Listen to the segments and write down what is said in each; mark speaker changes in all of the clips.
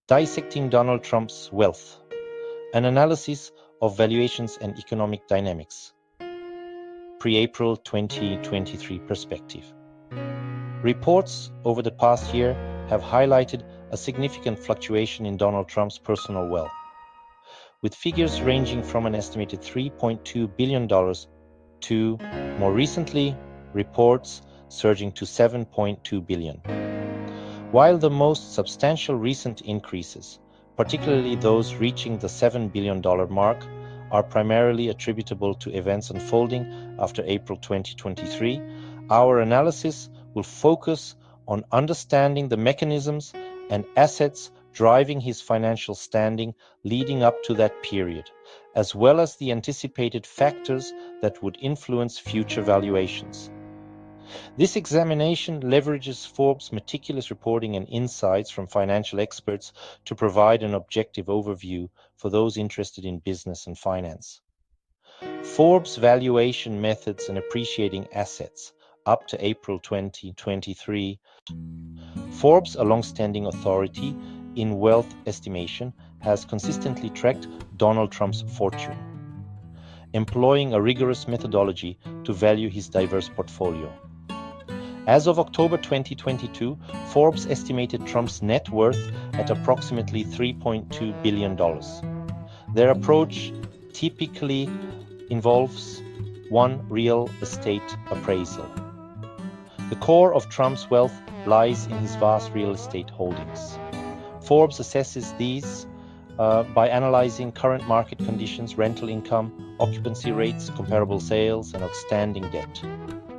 Speaker 1: Dissecting Donald Trump's Wealth, an analysis of valuations and economic dynamics, pre-April 2023 perspective. Reports over the past year have highlighted a significant fluctuation in Donald Trump's personal wealth, with figures ranging from an estimated $3.2 billion to, more recently, reports surging to $7.2 billion. While the most substantial recent increases, particularly those reaching the $7 billion mark, are primarily attributable to events unfolding after April 2023, our analysis will focus on understanding the mechanisms and assets driving his financial standing leading up to that period, as well as the anticipated factors that would influence future valuations. This examination leverages Forbes' meticulous reporting and insights from financial experts to provide an objective overview for those interested in business and finance. Forbes' valuation methods and appreciating assets up to April 2023. Forbes, a long-standing authority in wealth estimation, has consistently tracked Donald Trump's fortune, employing a rigorous methodology to value his diverse portfolio. As of October 2022, Forbes estimated Trump's net worth at approximately $3.2 billion. Their approach typically involves one real estate appraisal. The core of Trump's wealth lies in his vast real estate holdings. Forbes assesses these by analyzing current market conditions, rental income, occupancy rates, comparable sales, and outstanding debt.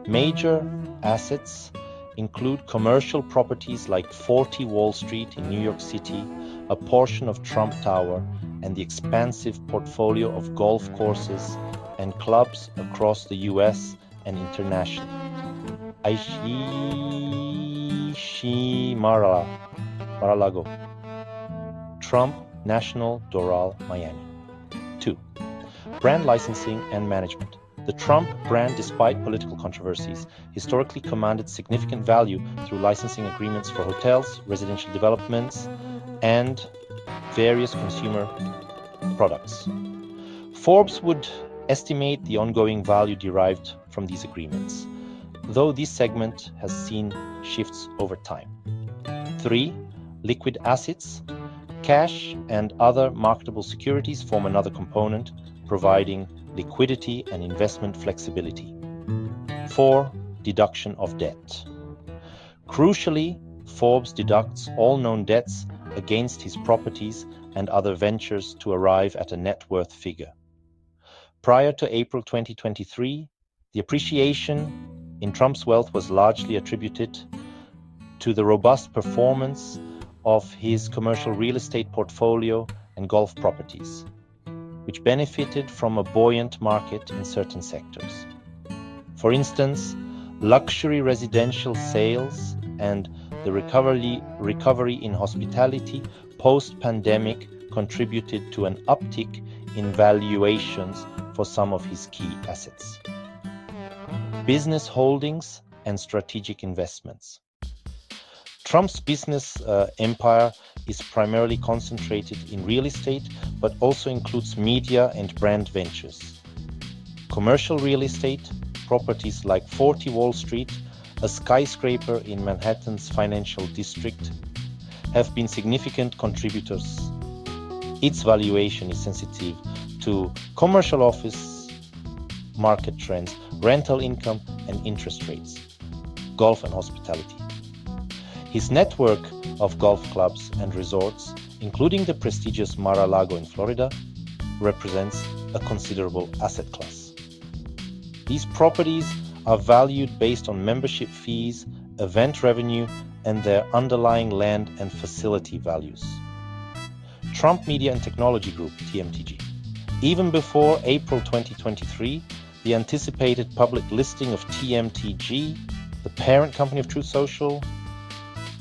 Speaker 1: Major assets include commercial properties like 40 Wall Street in New York City, a portion of Trump Tower, and the expansive portfolio of golf courses and clubs across the US and internationally. Aishi Mar-a-Lago, Trump National Doral, Miami. 2. Brand licensing and management. The Trump brand, despite political controversies, historically commanded significant value through licensing agreements for hotels, residential developments, and various consumer products. Forbes would estimate the ongoing value derived from these agreements, though this segment has seen shifts over time. 3. Liquid assets. Cash and other marketable securities form another component, providing liquidity and investment flexibility. 4. Deduction of debt. Crucially, Forbes deducts all known debts against his properties and other ventures to arrive at a net worth figure. Prior to April 2023, the appreciation in Trump's wealth was largely attributed to the robust performance of his commercial real estate portfolio and golf properties, which benefited from a buoyant market in certain sectors. For instance, luxury residential sales and the recovery in hospitality post-pandemic contributed to an uptick in valuations for some of his key assets. Business holdings and strategic investments. Trump's business empire is primarily concentrated in real estate, but also includes media and brand ventures. Commercial real estate, properties like 40 Wall Street, a skyscraper in Manhattan's financial district, have been significant contributors. Its valuation is sensitive to commercial office market trends, rental income, and interest rates, golf and hospitality. His network of golf clubs and resorts, including the prestigious Mar-a-Lago in Florida, represents a considerable asset class. These properties are valued based on membership fees, event revenue, and their underlying land and facility values. Trump Media and Technology Group, TMTG. Even before April 2023, the anticipated public listing of TMTG, the parent company of Truth Social,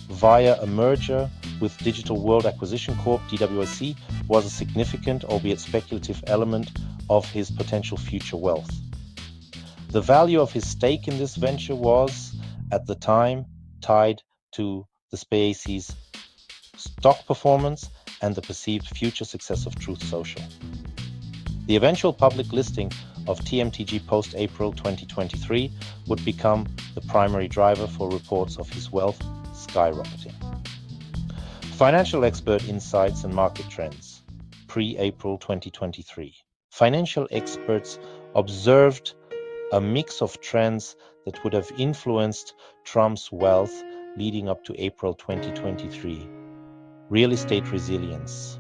Speaker 1: via a merger with Digital World Acquisition Corp, DWAC, was a significant, albeit speculative, element of his potential future wealth. The value of his stake in this venture was, at the time, tied to the SpaceX stock performance, and the perceived future success of Truth Social. The eventual public listing of TMTG post-April 2023 would become the primary driver for reports of his wealth skyrocketing. Financial expert insights and market trends pre-April 2023. Financial experts observed a mix of trends that would have influenced Trump's wealth leading up to April 2023. Real estate resilience.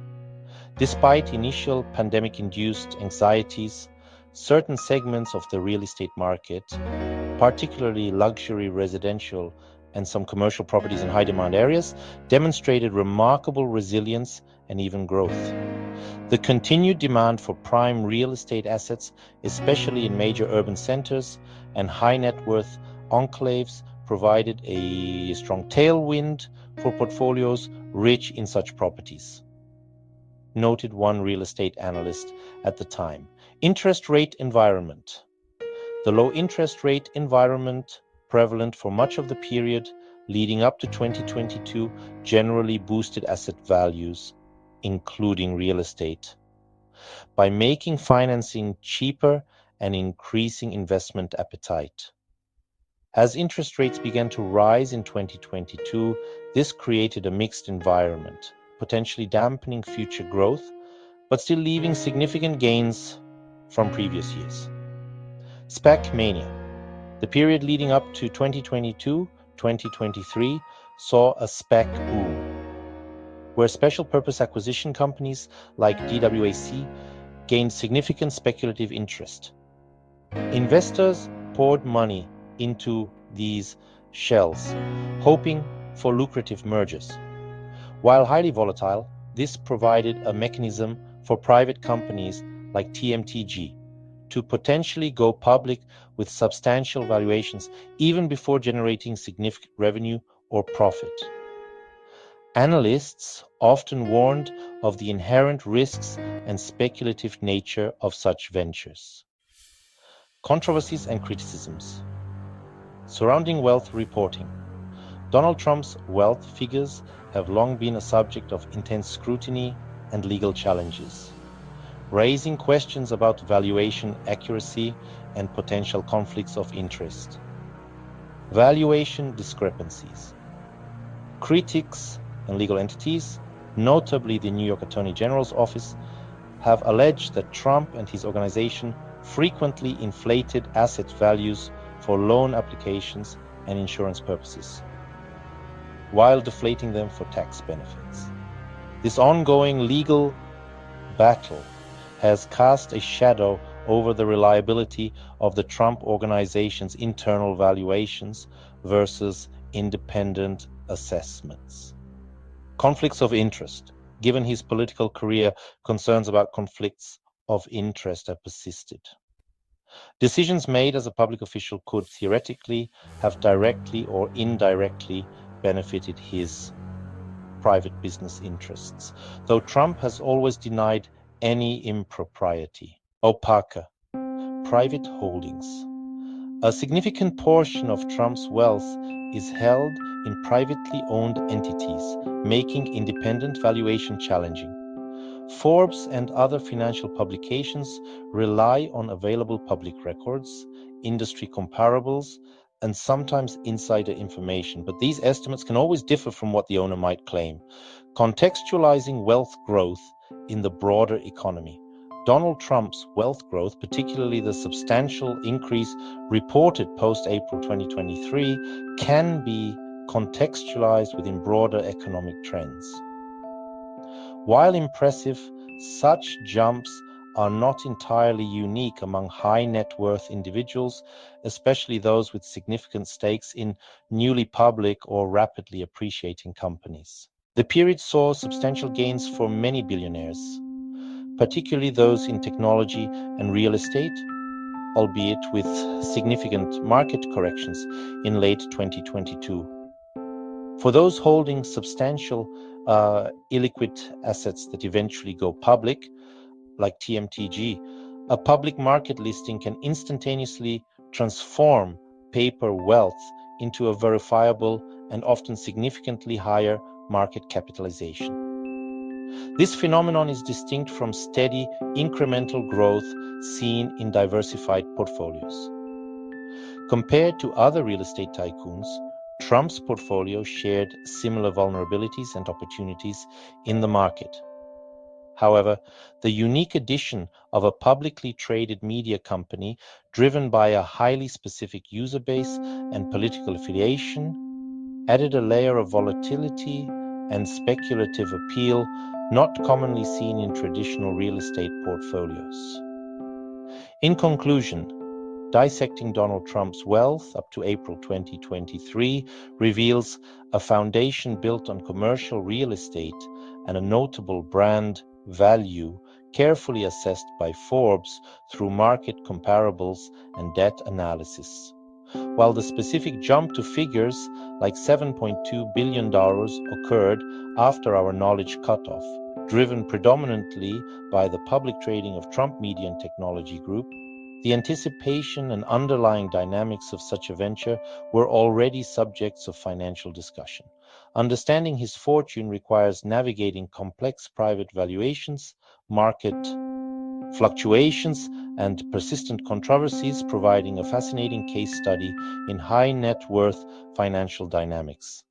Speaker 1: Despite initial pandemic-induced anxieties, certain segments of the real estate market, particularly luxury residential and some commercial properties in high-demand areas, demonstrated remarkable resilience and even growth. The continued demand for prime real estate assets, especially in major urban centers and high-net-worth enclaves, provided a strong tailwind for portfolios rich in such properties, noted one real estate analyst at the time. Interest rate environment. The low interest rate environment prevalent for much of the period leading up to 2022 generally boosted asset values, including real estate, by making financing cheaper and increasing investment appetite. As interest rates began to rise in 2022, this created a mixed environment, potentially dampening future growth, but still leaving significant gains from previous years. SPAC mania. The period leading up to 2022-2023 saw a SPAC boom, where special purpose acquisition companies like DWAC gained significant speculative interest. Investors poured money into these shells, hoping for lucrative mergers. While highly volatile, this provided a mechanism for private companies like TMTG to potentially go public with substantial valuations even before generating significant revenue or profit. Analysts often warned of the inherent risks and speculative nature of such ventures. Controversies and criticisms surrounding wealth reporting. Donald Trump's wealth figures have long been a subject of intense scrutiny and legal challenges, raising questions about valuation accuracy and potential conflicts of interest. Valuation discrepancies. Critics and legal entities, notably the New York Attorney General's office, have alleged that Trump and his organization frequently inflated asset values for loan applications and insurance purposes, while deflating them for tax benefits. This ongoing legal battle has cast a shadow over the reliability of the Trump organization's internal valuations versus independent assessments. Conflicts of interest. Given his political career, concerns about conflicts of interest have persisted. Decisions made as a public official could theoretically have directly or indirectly benefited his private business interests, though Trump has always denied any impropriety. Opaque. Private holdings. A significant portion of Trump's wealth is held in privately owned entities, making independent valuation challenging. Forbes and other financial publications rely on available public records, industry comparables, and sometimes insider information, but these estimates can always differ from what the owner might claim. Contextualizing wealth growth in the broader economy. Donald Trump's wealth growth, particularly the substantial increase reported post-April 2023, can be contextualized within broader economic trends. While impressive, such jumps are not entirely unique among high net worth individuals, especially those with significant stakes in newly public or rapidly appreciating companies. The period saw substantial gains for many billionaires, particularly those in technology and real estate, albeit with significant market corrections in late 2022. For those holding substantial illiquid assets that eventually go public, like TMTG, a public market listing can instantaneously transform paper wealth into a verifiable and often significantly higher market capitalization. This phenomenon is distinct from steady incremental growth seen in diversified portfolios. Compared to other real estate tycoons, Trump's portfolio shared similar vulnerabilities and opportunities in the market. However, the unique addition of a publicly traded media company driven by a highly specific user base and political affiliation added a layer of volatility and speculative appeal not commonly seen in traditional real estate portfolios. In conclusion, dissecting Donald Trump's wealth up to April 2023 reveals a foundation built on commercial real estate and a notable brand value carefully assessed by Forbes through market comparables and debt analysis. While the specific jump to figures like $7.2 billion occurred after our knowledge cutoff, driven predominantly by the public trading of Trump Media and Technology Group, the anticipation and underlying dynamics of such a venture were already subjects of financial discussion. Understanding his fortune requires navigating complex private valuations, market fluctuations, and persistent controversies, providing a fascinating case study in high net worth financial dynamics.